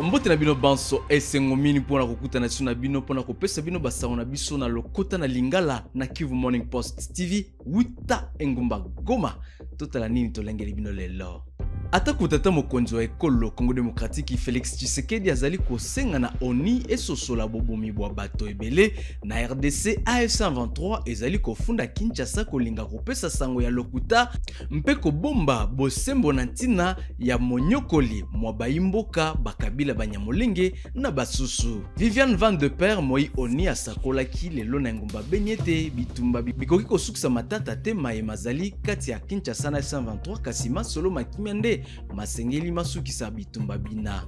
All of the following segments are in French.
Mbote na bino banso esengo mini pona kokutana na bino pona kopesa bino basango na biso na lokota na Lingala na Kivu Morning Post TV Wita Engumba Goma totala nini tolengeli bino lelo. Ata kutata mokonzi wa ekolo Congo Démocratique Félix Tshisekedi azali kosenga na ONI esosola bobomi bwa bato ebele na RDC AF123 ezali kofunda Kinshasa kolinga kopesa sango ya lokuta mpe kobomba bosembo na ntina ya monyokoli mwa bayimboka bakabila banyamulenge na basusu. Viviane Van de Per moi ONI asakolaki lelo na ngumba benyete bitumba bikoki kosukisa matata te maye mazali kati ya Kinshasa na AF123 kasima solo makimiande masengeli masukisa bitumba bina.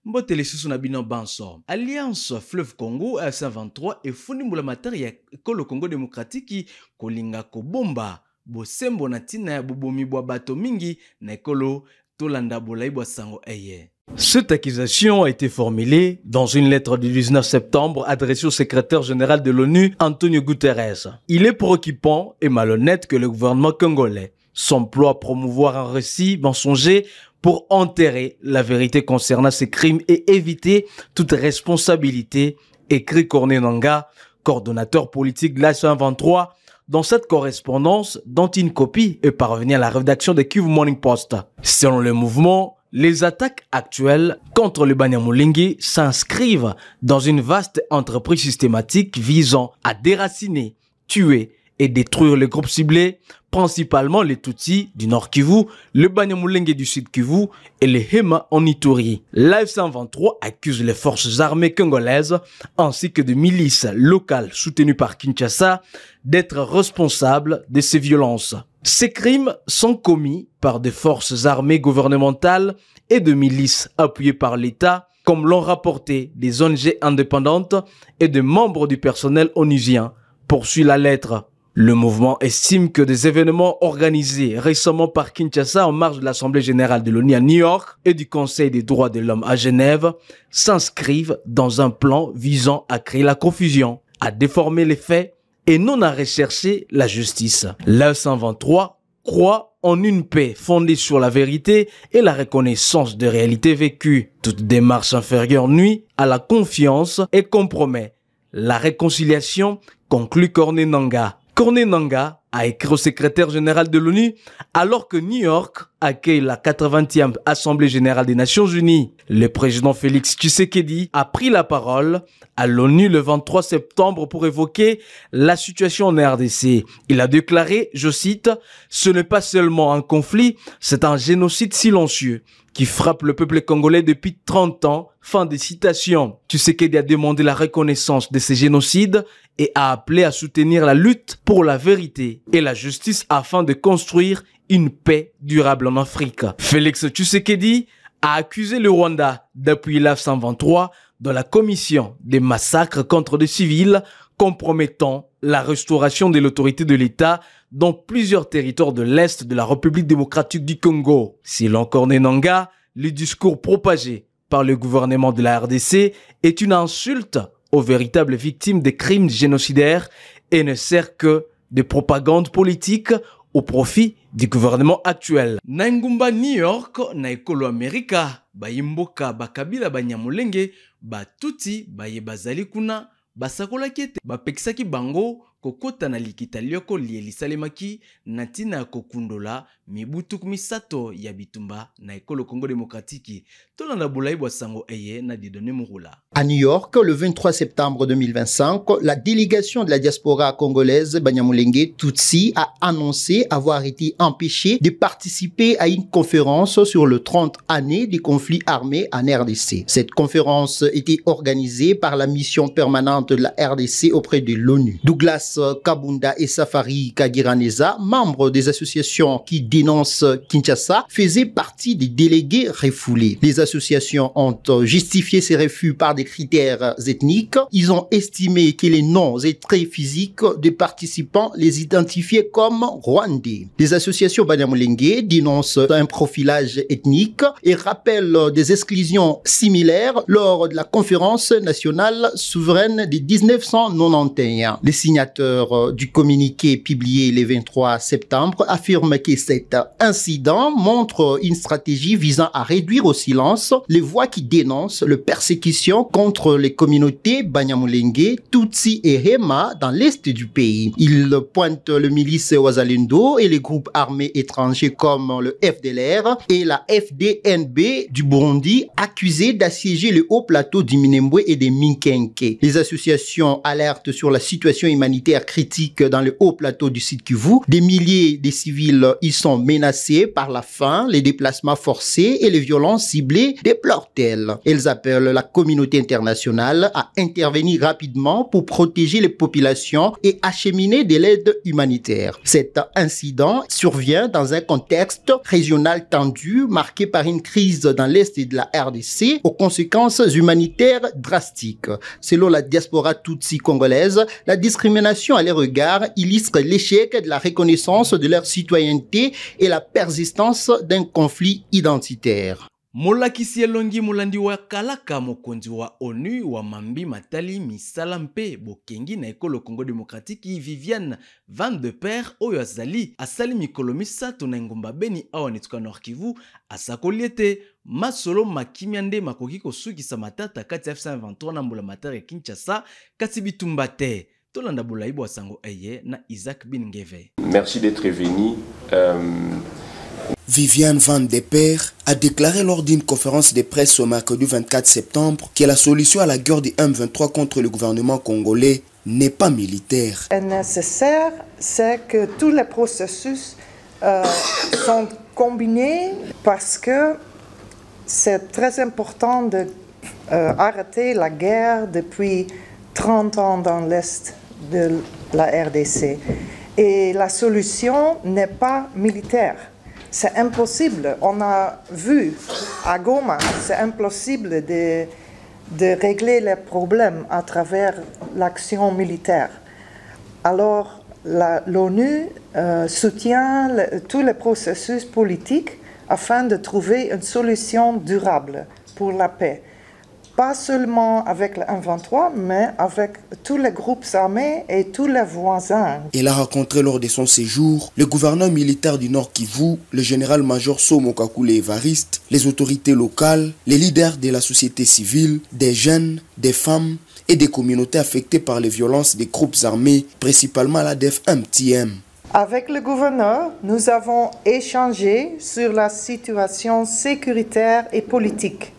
Mbotele susu na bino banso. Alliance Fleuve Congo AF123 efundi mbula matari ya ekolo Congo Démocratique kolinga kobomba bosembo na tina ya bobomi bwa bato mingi na ekolo tolanda bolai bwa sango eye. Cette accusation a été formulée dans une lettre du 19 septembre adressée au secrétaire général de l'ONU, Antonio Guterres. Il est préoccupant et malhonnête que le gouvernement congolais s'emploie à promouvoir un récit mensonger pour enterrer la vérité concernant ces crimes et éviter toute responsabilité, écrit Corneille Nangaa, coordonnateur politique de l'AF123, dans cette correspondance dont une copie est parvenue à la rédaction de Kivu Morning Post. Selon le mouvement, les attaques actuelles contre le Banyamulenge s'inscrivent dans une vaste entreprise systématique visant à déraciner, tuer et détruire les groupes ciblés, principalement les Tutsis du Nord Kivu, le Banyamulenge du Sud Kivu et les Hema en Ituri. L'AF123 accuse les forces armées congolaises ainsi que des milices locales soutenues par Kinshasa d'être responsables de ces violences. Ces crimes sont commis par des forces armées gouvernementales et de milices appuyées par l'État, comme l'ont rapporté des ONG indépendantes et des membres du personnel onusien, poursuit la lettre. Le mouvement estime que des événements organisés récemment par Kinshasa en marge de l'Assemblée générale de l'ONU à New York et du Conseil des droits de l'homme à Genève s'inscrivent dans un plan visant à créer la confusion, à déformer les faits et non à rechercher la justice. L'AF123 croit en une paix fondée sur la vérité et la reconnaissance de réalités vécues. Toute démarche inférieure nuit à la confiance et compromet la réconciliation, conclut Corneille Nangaa. Corneille Nangaa a écrit au secrétaire général de l'ONU alors que New York accueille la 80e Assemblée générale des Nations Unies. Le président Félix Tshisekedi a pris la parole à l'ONU le 23 septembre pour évoquer la situation en RDC. Il a déclaré, je cite, « Ce n'est pas seulement un conflit, c'est un génocide silencieux qui frappe le peuple congolais depuis 30 ans. » Fin de citation. Tshisekedi a demandé la reconnaissance de ces génocides et a appelé à soutenir la lutte pour la vérité et la justice afin de construire une paix durable en Afrique. Félix Tshisekedi a accusé le Rwanda d'appuyer l'AF123 dans la commission des massacres contre des civils compromettant la restauration de l'autorité de l'État dans plusieurs territoires de l'Est de la République démocratique du Congo. Selon Corneille Nangaa, le discours propagé par le gouvernement de la RDC est une insulte aux véritables victimes des crimes génocidaires et ne sert que de propagande politique au profit du gouvernement actuel. Na ngumba New York na ekolo Amerika bayimboka bakabila banyamulenge batuti baye bazali kuna basakolaki ete bapekisaki bango kokota na likita lioko lielisalemaki na ntina ya kokundola mibutuk misato ya bitumba na ekolo Congo Démocratique. Tolanda bolai bwa sango eye na Dieudonné Murula. À New York, le 23 septembre 2025, la délégation de la diaspora congolaise Banyamulenge Tutsi a annoncé avoir été empêchée de participer à une conférence sur le 30 années du conflit armé en RDC. Cette conférence était organisée par la mission permanente de la RDC auprès de l'ONU. Douglas Kabunda et Safari Kagiraneza, membres des associations qui dénoncent Kinshasa, faisaient partie des délégués refoulés. Les associations ont justifié ces refus par des critères ethniques. Ils ont estimé que les noms et traits physiques des participants les identifiaient comme rwandais. Les associations Banyamulenge dénoncent un profilage ethnique et rappellent des exclusions similaires lors de la conférence nationale souveraine de 1991. Les signataires rédacteur du communiqué publié le 23 septembre, affirme que cet incident montre une stratégie visant à réduire au silence les voix qui dénoncent les persécutions contre les communautés Banyamulenge, Tutsi et Hema dans l'est du pays. Il pointe le milice Wazalendo et les groupes armés étrangers comme le FDLR et la FDNB du Burundi, accusés d'assiéger le haut plateau du Minembwe et des Minkenke. Les associations alertent sur la situation humanitaire critique dans le haut plateau du Sud Kivu. Des milliers de civils y sont menacés par la faim, les déplacements forcés et les violences ciblées, déplorent-elles. Elles appellent la communauté internationale à intervenir rapidement pour protéger les populations et acheminer de l'aide humanitaire. Cet incident survient dans un contexte régional tendu, marqué par une crise dans l'est de la RDC aux conséquences humanitaires drastiques. Selon la diaspora tutsi congolaise, la discrimination à leur regard illustre l'échec de la reconnaissance de leur citoyenneté et la persistance d'un conflit identitaire. Molakisi elongi molandi wa kalaka mokonzi wa ONU wa mambi matali misala mpe bokengi na ekolo Congo Démocratique Viviane Van de Per oyo azali asali mikolo misato na ngomba Beni awa netuka Nord Kivu asakoli ete masolo makimia nde makoki kosukisa matata kati ya F123 na mbula matari ya Kinshasa kasi bitumba te. Tolanda bolaibo sango eye na Isaac Bingeve. Merci d'être venu. Viviane Van de Per a déclaré lors d'une conférence de presse ce mercredi 24 septembre que la solution à la guerre du M23 contre le gouvernement congolais n'est pas militaire. Ce qui est nécessaire, c'est que tous les processus sont combinés parce que c'est très important d'arrêter la guerre depuis 30 ans dans l'Est de la RDC. Et la solution n'est pas militaire. C'est impossible. On a vu à Goma, c'est impossible de régler les problèmes à travers l'action militaire. Alors, l'ONU soutient tous les processus politiques afin de trouver une solution durable pour la paix. Pas seulement avec le M23, mais avec tous les groupes armés et tous les voisins. Elle a rencontré lors de son séjour le gouverneur militaire du Nord Kivu, le général-major Somo Kakule Evariste, les autorités locales, les leaders de la société civile, des jeunes, des femmes et des communautés affectées par les violences des groupes armés, principalement l'ADF MTM. Avec le gouverneur, nous avons échangé sur la situation sécuritaire et politique,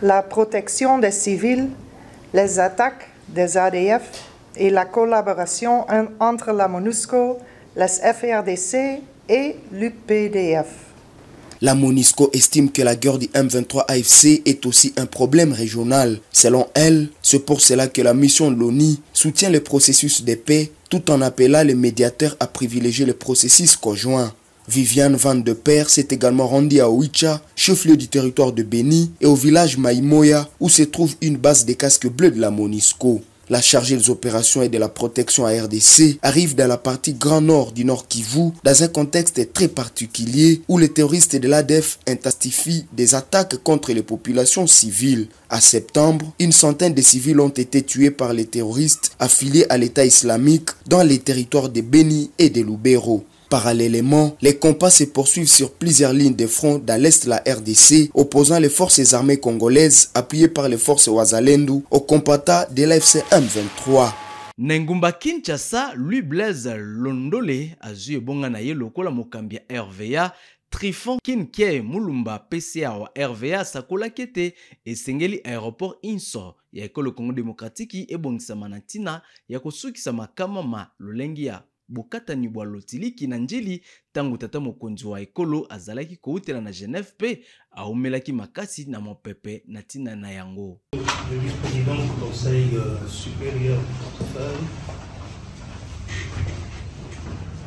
la protection des civils, les attaques des ADF et la collaboration entre la MONUSCO, les FARDC et l'UPDF. La MONUSCO estime que la guerre du M23 AFC est aussi un problème régional. Selon elle, c'est pour cela que la mission de l'ONU soutient le processus de paix tout en appelant les médiateurs à privilégier le processus conjoint. Viviane Van de Per s'est également rendue à Oicha, chef-lieu du territoire de Beni, et au village Maïmoya, où se trouve une base des casques bleus de la MONUSCO. La chargée des opérations et de la protection à RDC arrive dans la partie grand nord du Nord Kivu, dans un contexte très particulier où les terroristes de l'ADF intensifient des attaques contre les populations civiles. En septembre, une centaine de civils ont été tués par les terroristes affiliés à l'État islamique dans les territoires de Beni et de Lubero. Parallèlement, les combats se poursuivent sur plusieurs lignes de front dans l'est de la RDC, opposant les forces armées congolaises appuyées par les forces Wazalendo aux combattants de l'AFC M23. Nengumba Kinshasa, Louis Blaise Londole azui ebonga na ye lokola mokambia RVA Trifon Kinke Mulumba PCA wa RVA sakola kete esengeli aéroport Inso ya ekolo Congo Démocratique ebongisa manatina ya kosukisa makama ma lolengi ya bokatani bwa lotiliki na njili tangu tata mokonzi wa ekolo azalaki koutela na Genève pe aomelaki makasi na mopepe na tina na yango. Le vice-président du Conseil supérieur du portefeuille,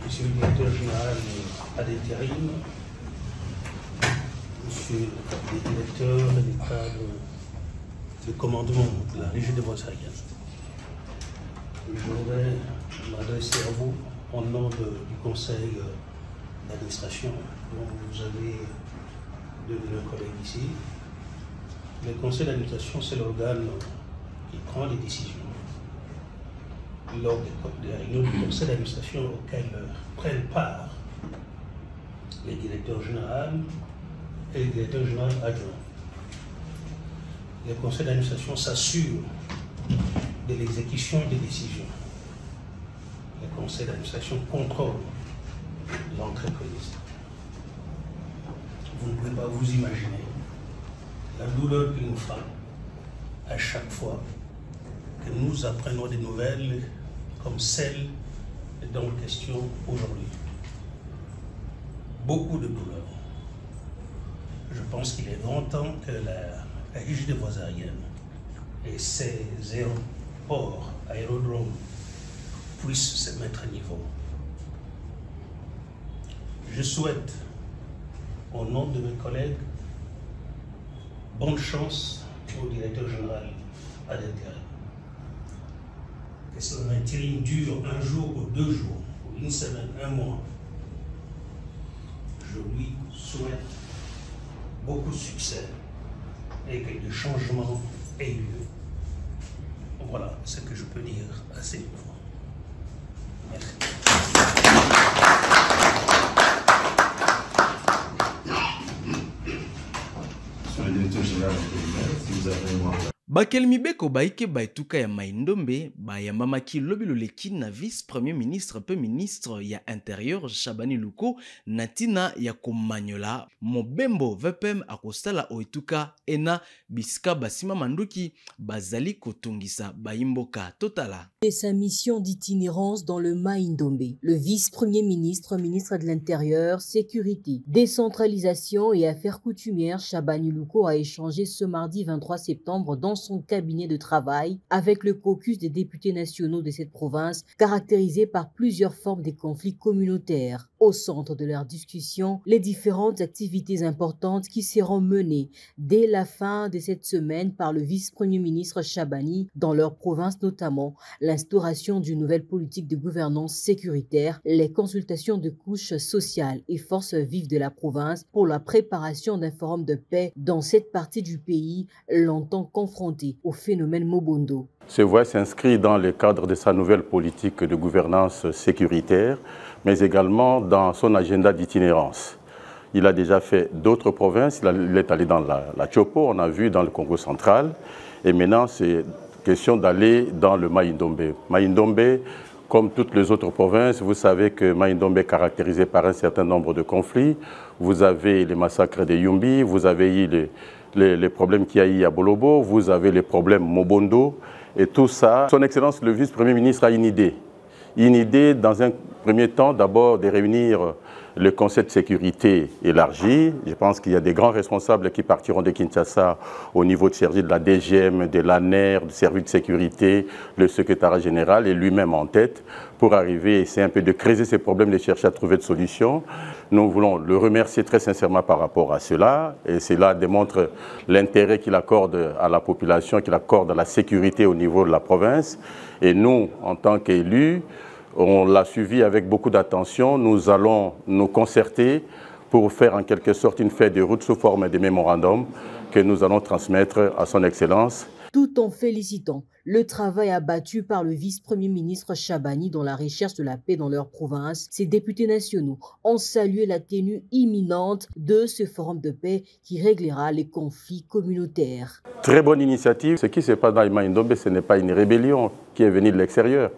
monsieur le directeur général à l'intérim, monsieur le directeur des cadres de commandement de la région de Bretagne. Je voudrais m'adresser à vous au nom du conseil d'administration dont vous avez deux de nos collègues ici. Le conseil d'administration, c'est l'organe qui prend les décisions. lors des réunions du conseil d'administration auxquelles prennent part les directeurs généraux et les directeurs généraux adjoints. Le conseil d'administration s'assure de l'exécution des décisions. Le conseil d'administration contrôle l'entreprise. Vous ne pouvez pas vous imaginer la douleur qu'il nous frappe à chaque fois que nous apprenons des nouvelles comme celle dont il est question aujourd'hui. Beaucoup de douleur. Je pense qu'il est grand temps que la Régie des voies aériennes et ses aéroports, aérodromes puissent se mettre à niveau. Je souhaite, au nom de mes collègues, bonne chance au directeur général à l'intérieur. Que son intérim dure un jour ou 2 jours, ou une semaine, 1 mois. Je lui souhaite beaucoup de succès et que le changement ait lieu. Voilà ce que je peux dire à ces niveaux. Merci. Sur le directeur général si vous avez un mandat. Bakelmi beko baike baituka ya Maindombe bayambamaki lobilo leki na vice-premier ministre peu ministre ya intérieur Chabani Luko natina ya komanyola mobembo VPM akostala oituka ena bisika basima manduki bazali kotungisa baimboka totala. Et sa mission d'itinérance dans le Maindombe, le vice-premier ministre, ministre de l'Intérieur, Sécurité, Décentralisation et Affaires coutumières Chabani Luko a échangé ce mardi 23 septembre dans son cabinet de travail avec le caucus des députés nationaux de cette province, caractérisé par plusieurs formes de conflits communautaires. Au centre de leur discussion, les différentes activités importantes qui seront menées dès la fin de cette semaine par le vice-premier ministre Chabani dans leur province, notamment l'instauration d'une nouvelle politique de gouvernance sécuritaire, les consultations de couches sociales et forces vives de la province pour la préparation d'un forum de paix dans cette partie du pays longtemps confrontée au phénomène Mobondo. Ce voie s'inscrit dans le cadre de sa nouvelle politique de gouvernance sécuritaire, mais également dans son agenda d'itinérance. Il a déjà fait d'autres provinces, il est allé dans la Chopo, on a vu dans le Congo central, et maintenant c'est question d'aller dans le Maindombe. Maindombe, comme toutes les autres provinces, vous savez que Maindombe est caractérisé par un certain nombre de conflits. Vous avez les massacres de Yumbi, vous avez eu les problèmes qu'il y a eu à Bolobo, vous avez les problèmes Mobondo, et tout ça. Son Excellence, le vice-premier ministre, a une idée. Une idée, dans un premier temps, d'abord de réunir le Conseil de sécurité élargi. Je pense qu'il y a des grands responsables qui partiront de Kinshasa au niveau de service de la DGM, de l'ANER, du service de sécurité, le secrétariat général et lui-même en tête pour arriver, essayer un peu de creuser ces problèmes, de chercher à trouver des solutions. Nous voulons le remercier très sincèrement par rapport à cela et cela démontre l'intérêt qu'il accorde à la population, qu'il accorde à la sécurité au niveau de la province. Et nous, en tant qu'élus, on l'a suivi avec beaucoup d'attention. Nous allons nous concerter pour faire en quelque sorte une feuille de route sous forme de mémorandum que nous allons transmettre à son Excellence. Tout en félicitant le travail abattu par le vice-premier ministre Chabani dans la recherche de la paix dans leur province, ces députés nationaux ont salué la tenue imminente de ce forum de paix qui réglera les conflits communautaires. Très bonne initiative. Ce qui se passe dans Maindombe, ce n'est pas une rébellion qui est venue de l'extérieur.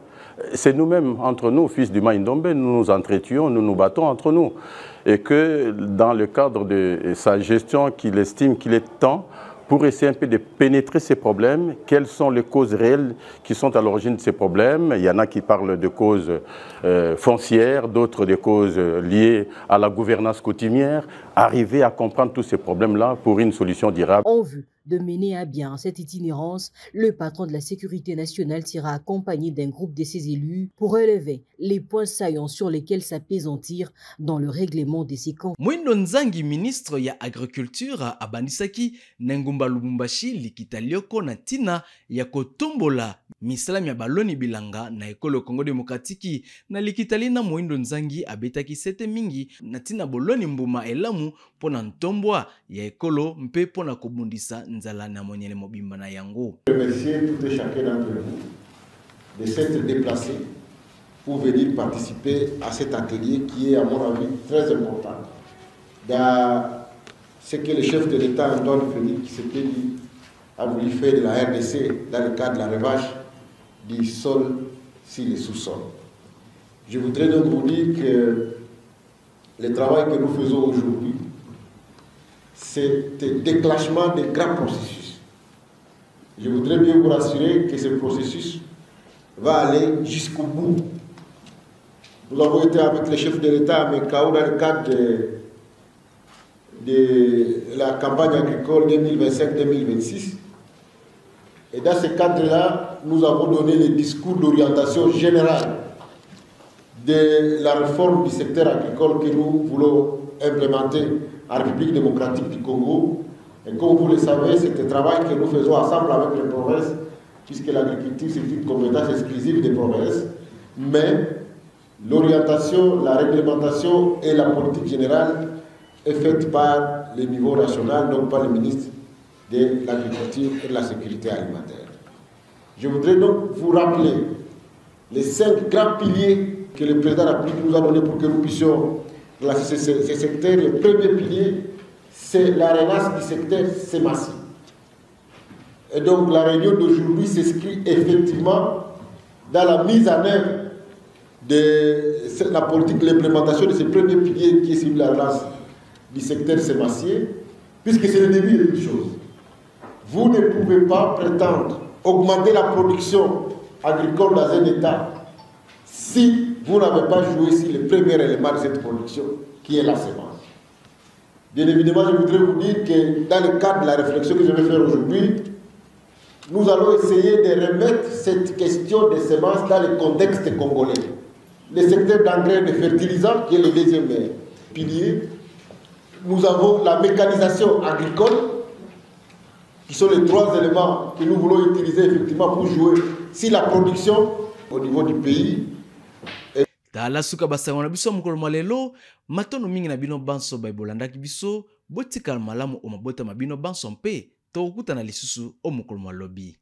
C'est nous-mêmes, entre nous, fils du Maindombe, nous nous entretuons, nous nous battons entre nous. Et que dans le cadre de sa gestion, qu'il estime qu'il est temps pour essayer un peu de pénétrer ces problèmes, quelles sont les causes réelles qui sont à l'origine de ces problèmes. Il y en a qui parlent de causes foncières, d'autres de causes liées à la gouvernance coutumière. Arriver à comprendre tous ces problèmes-là pour une solution durable. En vue de mener à bien cette itinérance, le patron de la sécurité nationale sera accompagné d'un groupe de ses élus pour relever les points saillants sur lesquels s'apaisantir dans le règlement de ces conflits. Mwindo Nzangi, ministre ya agriculture, abandisaki Nengumba Lubumbashi likita lioko na tina ya kotombola misala ya baloni bilanga na ekolo Congo Demokratiki na likitali na Mwindo Nzangi abetaki sete mingi na tina boloni mbuma elamu pona ntombwa ya ekolo mpe pona kobundisa nzala na monyele mobimba na yango. Remercier tout et chacun d'entre vous de s'être déplacés pour venir participer à cet atelier qui est, à mon avis, très important. Dans ce que le chef de l'État, Antoine Félix Tshisekedi, a voulu faire de la RDC dans le cadre de la revanche du sol sur les sous-sols. Je voudrais donc vous dire que le travail que nous faisons aujourd'hui, c'est le déclenchement de grands processus. Je voudrais bien vous rassurer que ce processus va aller jusqu'au bout. Nous avons été avec le chef de l'État à Mekao dans le cadre de la campagne agricole 2025-2026. Et dans ce cadre-là, nous avons donné le discours d'orientation générale de la réforme du secteur agricole que nous voulons implémenter en République démocratique du Congo. Et comme vous le savez, c'est un travail que nous faisons ensemble avec les provinces, puisque l'agriculture c'est une compétence exclusive des provinces. Mais l'orientation, la réglementation et la politique générale est faite par le niveau national, donc par le ministre de l'Agriculture et de la Sécurité alimentaire. Je voudrais donc vous rappeler les 5 grands piliers que le président de la République nous a donnés pour que nous puissions classer ces secteurs. Le premier pilier, c'est la relance du secteur sémacier. Et donc la réunion d'aujourd'hui s'inscrit effectivement dans la mise en œuvre de la politique, l'implémentation de ce premier pilier qui est sur la relance du secteur sémacier, puisque c'est le début de toute chose. Vous ne pouvez pas prétendre augmenter la production agricole dans un État si vous n'avez pas joué sur le premier élément de cette production, qui est la semence. Bien évidemment, je voudrais vous dire que dans le cadre de la réflexion que je vais faire aujourd'hui, nous allons essayer de remettre cette question des semences dans le contexte congolais. Le secteur d'engrais et de fertilisants, qui est le deuxième pilier. Nous avons la mécanisation agricole, qui sont les 3 éléments que nous voulons utiliser effectivement pour jouer sur la production au niveau du pays. Tala suka basango na biso mukolo malelo matono mingi na bino banso baibolandaki biso botikala malamu o mabota mabino banso mpe tokutana lisusu o mukolo malobi.